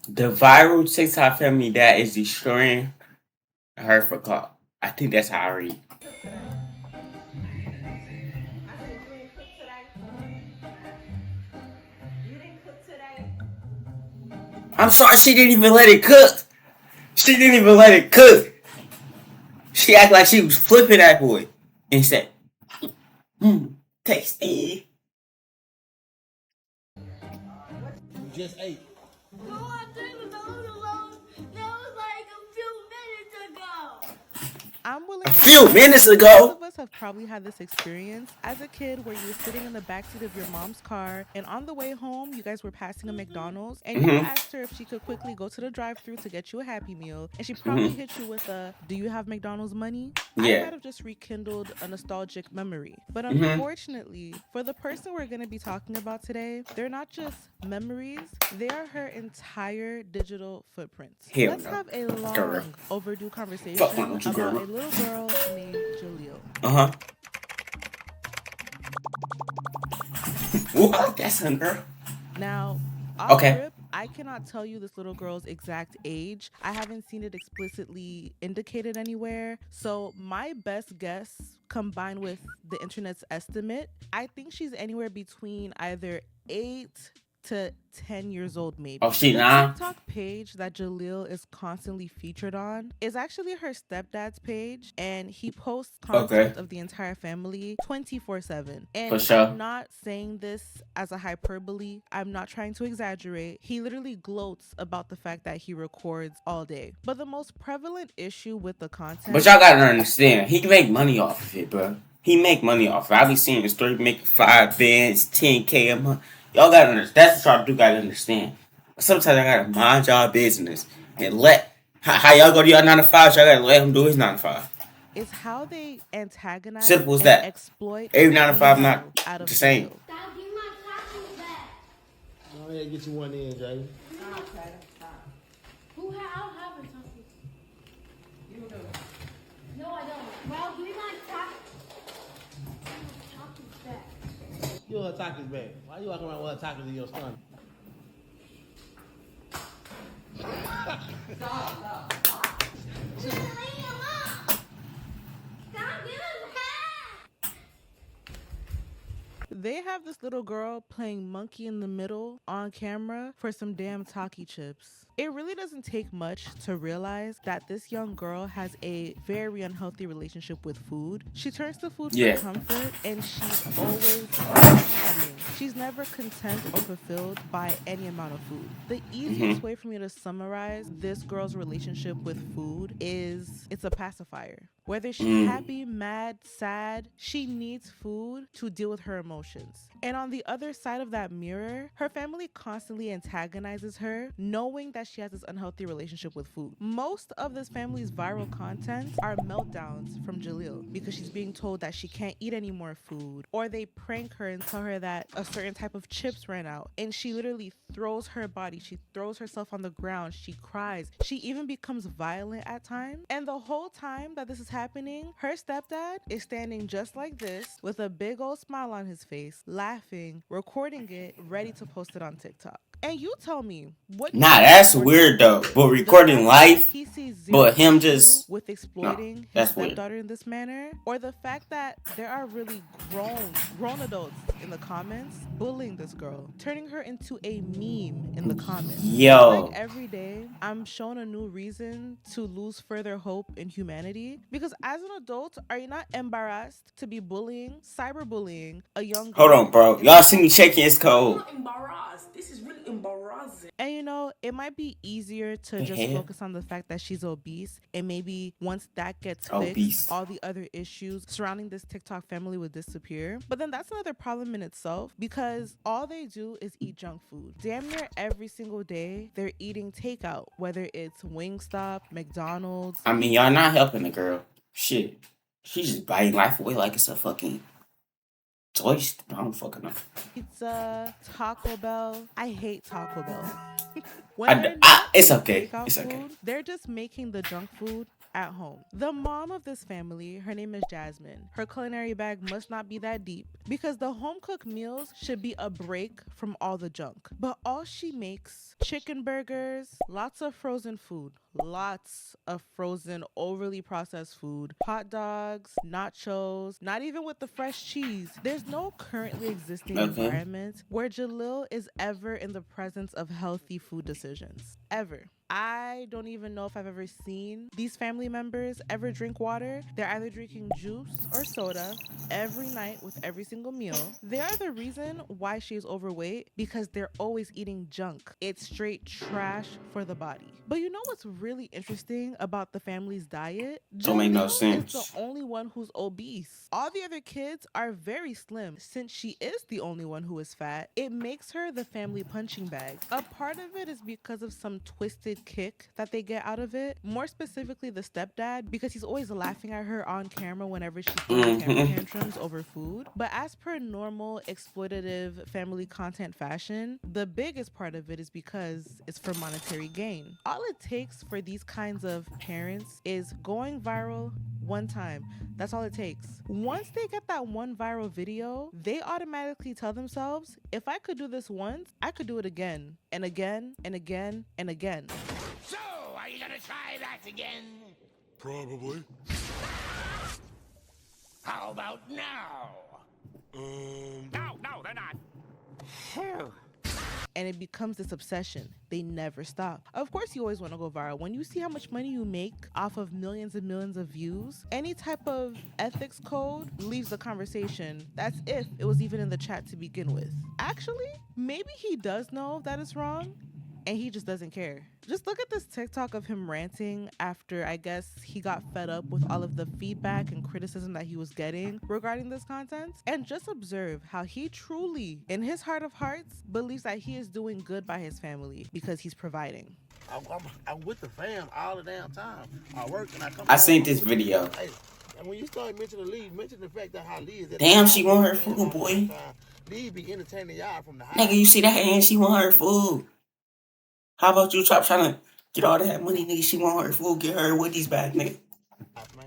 The viral TikTok family that is destroying her for clout. I think that's how I read. Cook today. I said you ain't cook today. You didn't cook today. I'm sorry, she didn't even let it cook. She didn't even let it cook. She acted like she was flipping that boy and said, tasty. What? You just ate. No, I didn't. That was like a few minutes ago. I'm A willing to few bet minutes most ago. of us have probably had this experience as a kid where you were sitting in the backseat of your mom's car and on the way home, you guys were passing a McDonald's and you Mm-hmm. asked her if she could quickly go to the drive thru to get you a Happy Meal. And she promptly Mm-hmm. hit you with a, "Do you have McDonald's money?" I Yeah. might have just rekindled a nostalgic memory. But Mm-hmm. unfortunately, for the person we're going to be talking about today, they're not just memories, they are her entire digital footprint. Hell Let's no. have a Girl. long overdue Fuck wrong conversation with you, about girl. a little girl named Jaleel. Uh-huh. What? That's him, girl. Now, off Okay. rip, I cannot tell you this little girl's exact age. I haven't seen it explicitly indicated anywhere. So, my best guess, combined with the internet's estimate, I think she's anywhere between either 8 to 10 years old, Oh, maybe. she The nah. TikTok page that Jaleel is constantly featured on is actually her stepdad's page, and he posts Okay. content of the entire family 24/7. For And I'm sure. not saying this as a hyperbole, I'm not trying to exaggerate. He literally gloats about the fact that he records all day. But the most prevalent issue with the But content, y'all gotta understand, he can make money off of it, bro. He make money off of it. I be seeing the story making 5 bands, 10K a month. Y'all gotta understand. That's what y'all do gotta understand. Sometimes I gotta mind y'all business and let how y'all go to y'all 9 to 5. Y'all gotta let him do his 9 to 5. is how they antagonize Simple as and that. exploit Every 9 to 5 not details out of the same. Jaleel. Dad, give my tacos back. Go ahead, get you one in, Jay. Okay, stop. I don't have a taco. You do. No, I don't. Well, give me my tacos back. Give her tacos back. Why you walking around with her tacos in your stomach? Just leave him up. Stop giving him. They have this little girl playing monkey in the middle on camera for some damn Taki chips. It really doesn't take much to realize that this young girl has a very unhealthy relationship with food. She turns to food for Yeah. comfort and she's always binge eating. She's never content or fulfilled by any amount of food. The Mm-hmm. easiest way for me to summarize this girl's relationship with food is it's a pacifier. Whether she's Mm. happy, mad, sad, she needs food to deal with her emotions. And on the other side of that mirror, her family constantly antagonizes her, knowing that she has this unhealthy relationship with food. Most of this family's viral content are meltdowns from Jaleel because she's being told that she can't eat any more food, or they prank her and tell her that a certain type of chips ran out, and she literally throws her body, she throws herself on the ground, she cries, she even becomes violent at times. And the whole time that this is happening, her stepdad is standing just like this with a big old smile on his face, laughing, recording it, ready to post it on TikTok. And you tell me, what do you Nah, think is that's more weird though. damaging? But The recording fact that life, he sees zero but him issue just with no, exploiting his that's weird. stepdaughter in this manner, or the fact that there are really grown adults in the comments bullying this girl, turning her into a meme in the comments. It's like Yo, every day I'm shown a new reason to lose further hope in humanity, because as an adult, are you not embarrassed to be bullying, cyberbullying a young hold on, girl bro. in Y'all real see life? me checking his I'm code? not embarrassed. This is really embarrassing. And it might be easier to The just hell? focus on the fact that she's obese, and maybe once that gets Oh, fixed, beast. all the other issues surrounding this TikTok family would disappear. But then that's another problem in itself, because all they do is eat junk food. Damn near every single day, they're eating takeout, whether it's Wingstop, McDonald's, I mean, y'all not helping the girl. Shit, she's just biting life away like it's a fucking toy. I don't fucking know. pizza, Taco Bell. I hate Taco Bell. When they're not It's eating okay. takeout It's okay. food, they're just making the junk food at home. The mom of this family, her name is Jasmine. Her culinary bag must not be that deep because the home cooked meals should be a break from all the junk. But all she makes, chicken burgers, lots of frozen food, lots of frozen, overly processed food, hot dogs, nachos, not even with the fresh cheese. There's no currently existing environment where Jaleel is ever in the presence of healthy food decisions. Ever. I don't even know if I've ever seen these family members ever drink water. They're either drinking juice or soda every night with every single meal. They are the reason why she's overweight because they're always eating junk. It's straight trash for the body. But you know what's really interesting about the family's diet? Don't make no Jaleel sense. is the only one who's obese. All the other kids are very slim. Since she is the only one who is fat, it makes her the family punching bag. A part of it is because of some twisted kick that they get out of it. More specifically, the stepdad, because he's always laughing at her on camera whenever she's throwing temper tantrums over food. But as per normal exploitative family content fashion, the biggest part of it is because it's for monetary gain. All it takes for these kinds of parents is going viral one time. That's all it takes. Once they get that one viral video, they automatically tell themselves, if I could do this once, I could do it again and again and again and again. So, are you gonna try that again? Probably. How about now? No, they're not. Phew. And it becomes this obsession. They never stop. Of course, you always want to go viral. When you see how much money you make off of millions and millions of views, any type of ethics code leaves the conversation. That's if it was even in the chat to begin with. Actually, maybe he does know that it's wrong, and he just doesn't care. Just look at this TikTok of him ranting after, I guess, he got fed up with all of the feedback and criticism that he was getting regarding this content. And just observe how he truly, in his heart of hearts, believes that he is doing good by his family because he's providing. I'm with the fam all the damn time. I work and I come. I seen this video. Hey, and when you start mentioning Lee, mention the fact that how Lee is. Damn, she want her food, boy. Lee be entertaining y'all from the house. Nigga, you see that and she want her food. How about you trying to get all that money, nigga? She want her food, get her Woody's back, nigga. Man.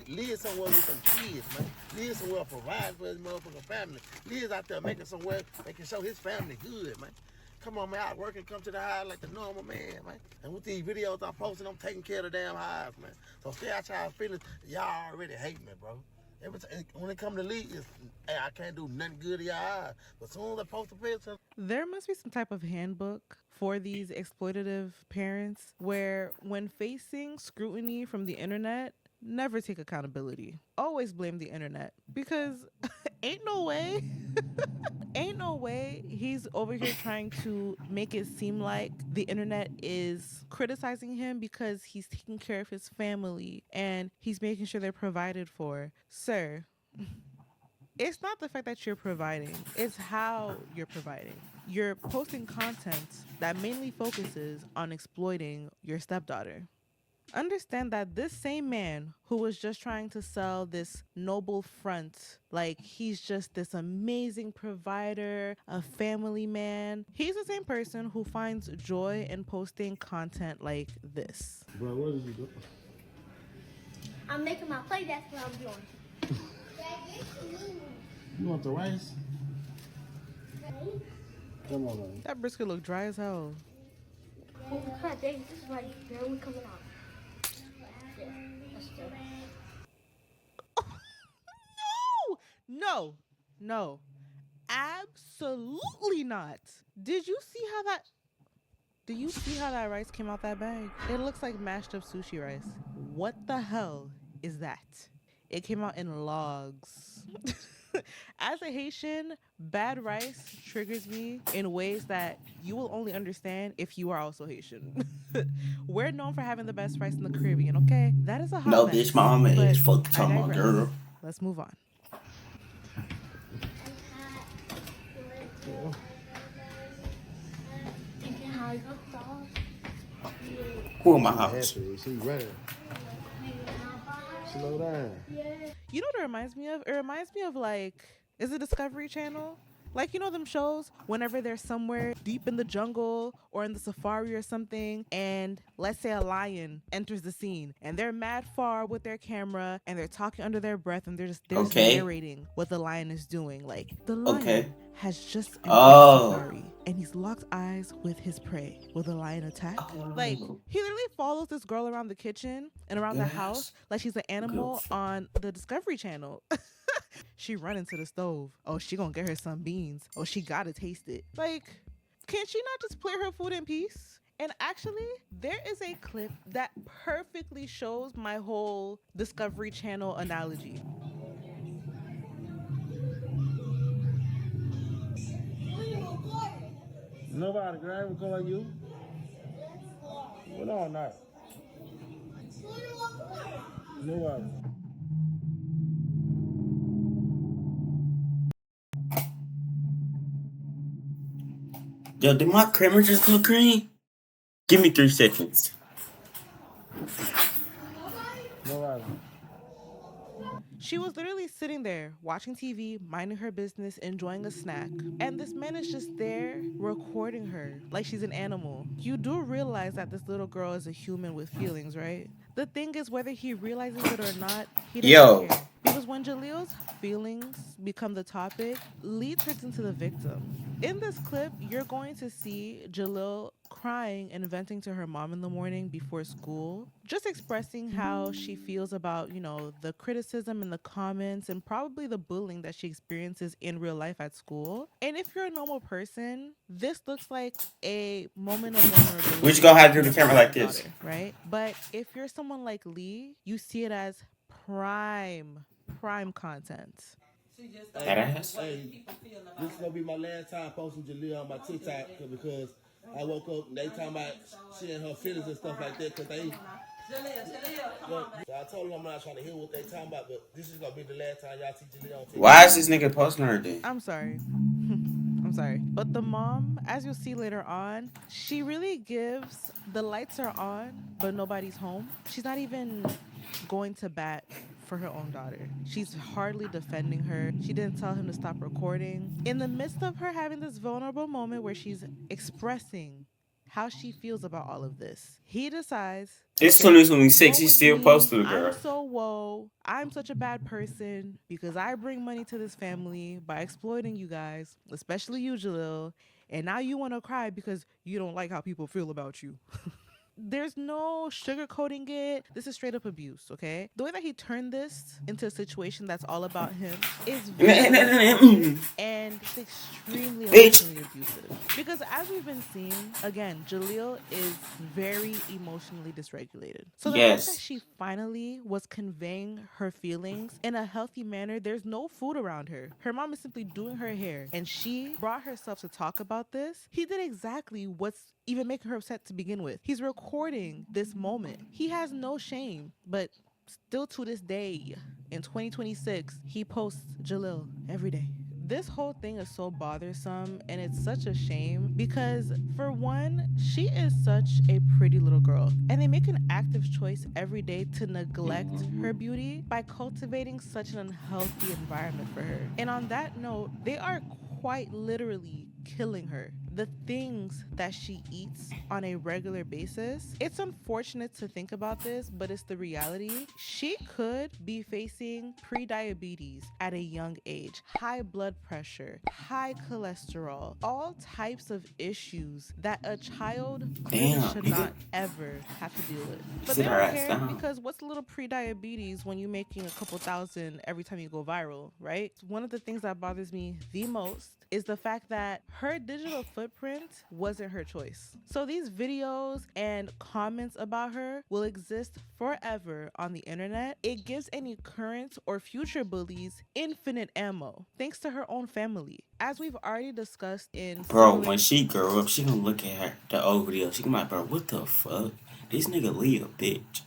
Lee is somewhere with some kids, man. Lee is somewhere providing for his motherfucking family. Lee is out there making somewhere, making sure his family good, man. Come on, man, I work and come to the house like the normal man, man. And with these videos I'm posting, I'm taking care of the damn house, man. So stay out y'all feelings. Y'all already hate me, bro. Every time, when it comes to Lee, it's, hey, I can't do nothing good to y'all eyes. But as soon as I post a picture, there must be some type of handbook for these exploitative parents where when facing scrutiny from the internet, never take accountability. Always blame the internet because ain't no way he's over here trying to make it seem like the internet is criticizing him because he's taking care of his family and he's making sure they're provided for. Sir, it's not the fact that you're providing, it's how you're providing. You're posting content that mainly focuses on exploiting your stepdaughter. Understand that this same man who was just trying to sell this noble front, like he's just this amazing provider, a family man, he's the same person who finds joy in posting content like this. bro, what did you do? I'm making my plate, that's what I'm doing. You want the rice? Come on, man. That brisket look dry as hell. Oh, God, this is like barely coming out. Yeah, that's good. No, absolutely not. Did you see how that rice came out that bag? It looks like mashed up sushi rice. What the hell is that? It came out in logs. As a Haitian, bad rice triggers me in ways that you will only understand if you are also Haitian. We're known for having the best rice in the Caribbean, okay? That is a hot No, mess, bitch, my mama but is fuck I talking about, digress. girl. Let's move on. Who in my house? She running. Slow down. You know what it reminds me of? It reminds me of like, is it Discovery Channel? Like, you know them shows whenever they're somewhere deep in the jungle or in the safari or something, and let's say a lion enters the scene and they're mad far with their camera and they're talking under their breath and they're just Okay. narrating what the lion is doing. Like, the Okay. lion has just entered Oh. safari and he's locked eyes with his prey. Will the lion attack? Like, he literally follows this girl around the kitchen and around the house like she's an animal on the Discovery Channel. She run into the stove. Oh, she gonna get her some beans. Oh, she gotta taste it. Like, can she not just play her food in peace? And actually, there is a clip that perfectly shows my whole Discovery Channel analogy. Nobody, girl, I ain't calling you. What all night? Nobody. Yo, did my creamer just go green? Give me 3 seconds. Nobody. She was literally sitting there watching TV, minding her business, enjoying a snack. And this man is just there recording her like she's an animal. You do realize that this little girl is a human with feelings, right? The thing is, whether he realizes it or not, he doesn't care. Because when Jaleel's feelings become the topic, Lee turns into the victim. In this clip, you're going to see Jaleel crying and venting to her mom in the morning before school, just expressing how she feels about, you know, the criticism and the comments and probably the bullying that she experiences in real life at school. And if you're a normal person, this looks like a moment of vulnerability. We just gonna have to do the camera like this, right? But if you're someone like Lee, you see it as prime content. That ass? Hey, this is gonna be my last time posting Jaleel on my TikTok because I woke up and they talking about sharing her feelings and stuff like that because they. Look, I told them I'm not trying to hear what they talking about, but this is gonna be the last time y'all see Jaleel on TikTok. Why is this nigga posting her then? I'm sorry. I'm sorry. But the mom, as you'll see later on, she really gives the lights are on, but nobody's home. She's not even going to bat for her own daughter. She's hardly defending her. She didn't tell him to stop recording. In the midst of her having this vulnerable moment where she's expressing how she feels about all of this, he decides, it's 2026, he's still posting the girl. I'm so woe. I'm such a bad person because I bring money to this family by exploiting you guys, especially you, Jaleel. And now you want to cry because you don't like how people feel about you. There's no sugarcoating it. This is straight up abuse, okay? The way that he turned this into a situation that's all about him is very and it's extremely emotionally abusive. Because as we've been seeing, again, Jaleel is very emotionally dysregulated. So the fact that she finally was conveying her feelings in a healthy manner, there's no food around her. Her mom is simply doing her hair, and she brought herself to talk about this. He did exactly what's even making her upset to begin with. He's recording this moment. He has no shame, but still to this day, in 2026, he posts Jaleel every day. This whole thing is so bothersome, and it's such a shame because, for one, she is such a pretty little girl, and they make an active choice every day to neglect her beauty by cultivating such an unhealthy environment for her. And on that note, they are quite literally killing her. The things that she eats on a regular basis, it's unfortunate to think about this, but it's the reality. She could be facing pre-diabetes at a young age, high blood pressure, high cholesterol, all types of issues that a child should not ever have to deal with. But they don't care because what's a little pre-diabetes when you're making a couple thousand every time you go viral, right? One of the things that bothers me the most is the fact that her digital footprint wasn't her choice. So these videos and comments about her will exist forever on the internet. It gives any current or future bullies infinite ammo, thanks to her own family. As we've already discussed in... Bro, when she grow up, she gonna look at her, the old video. She gonna be like, bro, what the fuck? This nigga Lee a bitch.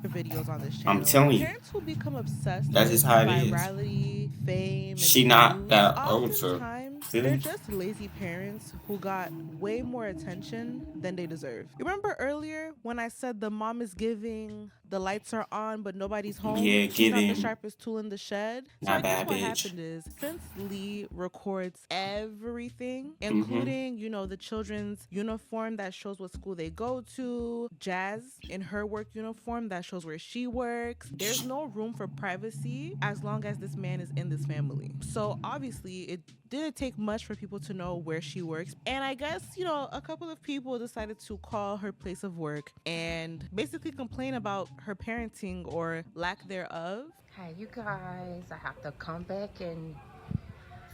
Videos on this channel. I'm telling you. Parents who become obsessed that's with just how it virality, fame, she not that old, so Feel they're me? just lazy parents who got way more attention than they deserve. You remember earlier when I said the mom is giving, the lights are on, but nobody's home? Yeah, She's not the giving. sharpest tool in the shed. So Not I guess bad what bitch. happened is, since Lee records everything, Mm-hmm. including, the children's uniform that shows what school they go to, Jazz in her work uniform that shows where she works, there's no room for privacy as long as this man is in this family. So obviously, it didn't take much for people to know where she works. And I guess, a couple of people decided to call her place of work and basically complain about her parenting or lack thereof. Hey, you guys, I have to come back and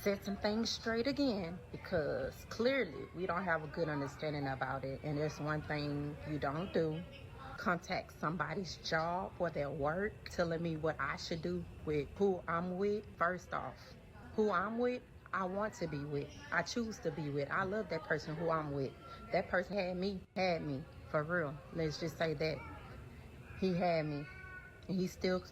set some things straight again because clearly we don't have a good understanding about it. And there's one thing you don't do: contact somebody's job or their work telling me what I should do with who I'm with. First off, who I'm with, I want to be with. I choose to be with. I love that person who I'm with. That person had me, for real. Let's just say that. He had me. And he still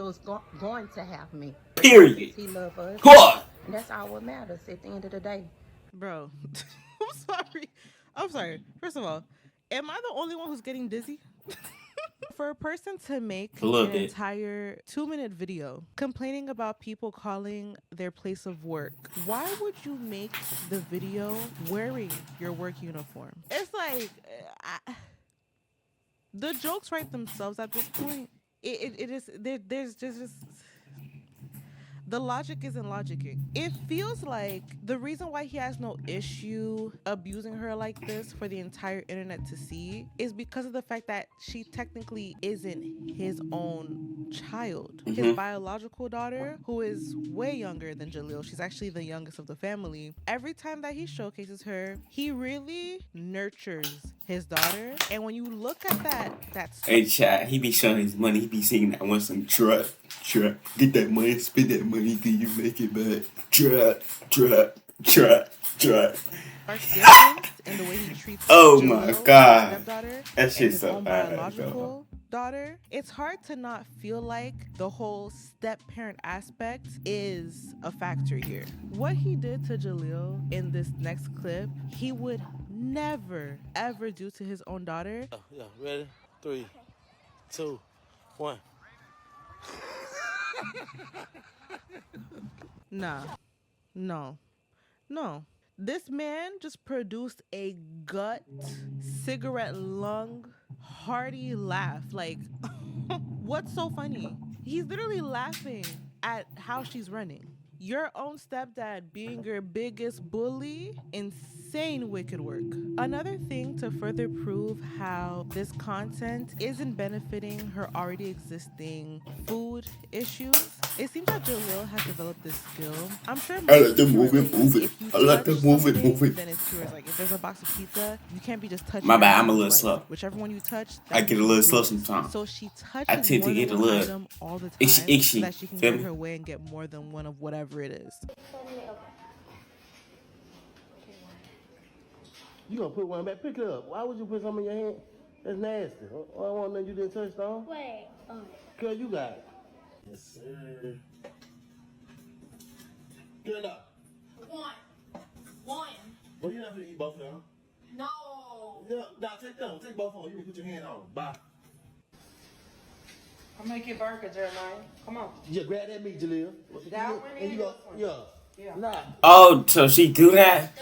is going to have me. Period. He loves us. What? And that's all what matters at the end of the day. Bro, I'm sorry. First of all, am I the only one who's getting dizzy? For a person to make A little an bit. entire 2-minute video complaining about people calling their place of work, why would you make the video wearing your work uniform? It's like, the jokes write themselves at this point. It is, there's just the logic isn't logicking. It feels like the reason why he has no issue abusing her like this for the entire internet to see is because of the fact that she technically isn't his own child. His biological daughter, who is way younger than Jaleel, she's actually the youngest of the family. Every time that he showcases her, he really nurtures his daughter. And when you look at that Hey, chat, he be showing his money. He be singing that one some trap. Get that money, spend that money till you make it back. Trap. difference in the way he treats Oh Jaleel, my his God. stepdaughter, That and shit's his so own bad, biological daughter. It's hard to not feel like the whole step parent aspect is a factor here. What he did to Jaleel in this next clip, he would never ever do to his own daughter. Yeah, ready? 3, 2, 1. Nah, no. This man just produced a gut, cigarette lung, hearty laugh. Like, what's so funny? He's literally laughing at how she's running. Your own stepdad being your biggest bully, insane wicked work. Another thing to further prove how this content isn't benefiting her already existing food issues, it seems that Jaleel has developed this skill. I'm sure I like to most move people it, are move like, it. if you I like to touch move it, something, move it. then it's yours. Like if there's a box of pizza, you can't be just touching My your bad, hand I'm a on little slice. slow. Whichever one you touch, I that's get a little slow yours. sometimes. So she touches I tend to more get than a one little item all the time itchy, so that she can feel get me? her way and get more than one of whatever it is. You gonna put one back? Pick it up. Why would you put something in your hand? That's nasty. I don't want nothing you didn't touch, though. Wait. Girl, you got it. Yes, sir. Get up. One. Well, you're not gonna eat both of them. No. Yeah, now take them. Take both of them. You can put your hand on them. Bye. I'll make you a burger, Jeremiah. Come on. Yeah, grab that meat, Jaleel. That one And and you go, this one. yeah. Nah. Oh, so she do that?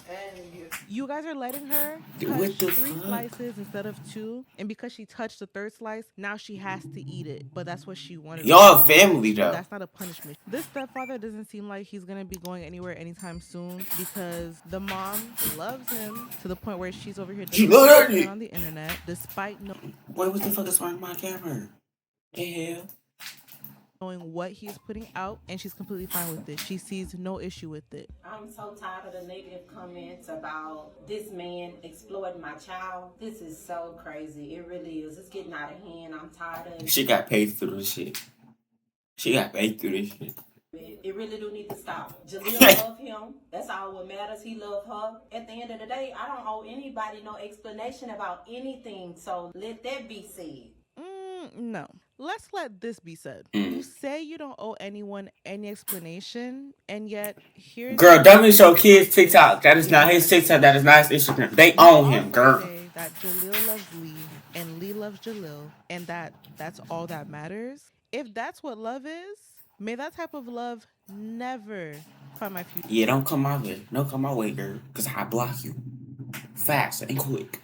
And you. You guys are letting her What touch the 3 fuck? slices instead of 2, and because she touched the 3rd slice, now she has to eat it. But that's what she wanted. Y'all family, though. That's not a punishment. This stepfather doesn't seem like he's gonna be going anywhere anytime soon because the mom loves him to the point where she's over here She love that defending nigga. on the internet, despite Boy, what the fuck is wrong with my camera? The hell? knowing what he's putting out, and she's completely fine with it. She sees no issue with it. I'm so tired of the negative comments about this man exploiting my child. This is so crazy. It really is. It's getting out of hand. I'm tired of it. She got paid through this shit. It really do need to stop. Jaleel love him. That's all what matters. He love her. At the end of the day, I don't owe anybody no explanation about anything. So let that be said. No. let's let this be said. Mm. You say you don't owe anyone any explanation, and yet here's Girl, your don't show kids narcissist TikTok. That is not his giving TikTok. That is not his Instagram. They You own him, also girl. say that Jaleel loves Lee and Lee loves Jaleel, and that's all that matters. If that's what love is, may that type of love never find my future. Yeah, don't come my way. Don't come my way, girl. Because I block you. Fast and quick.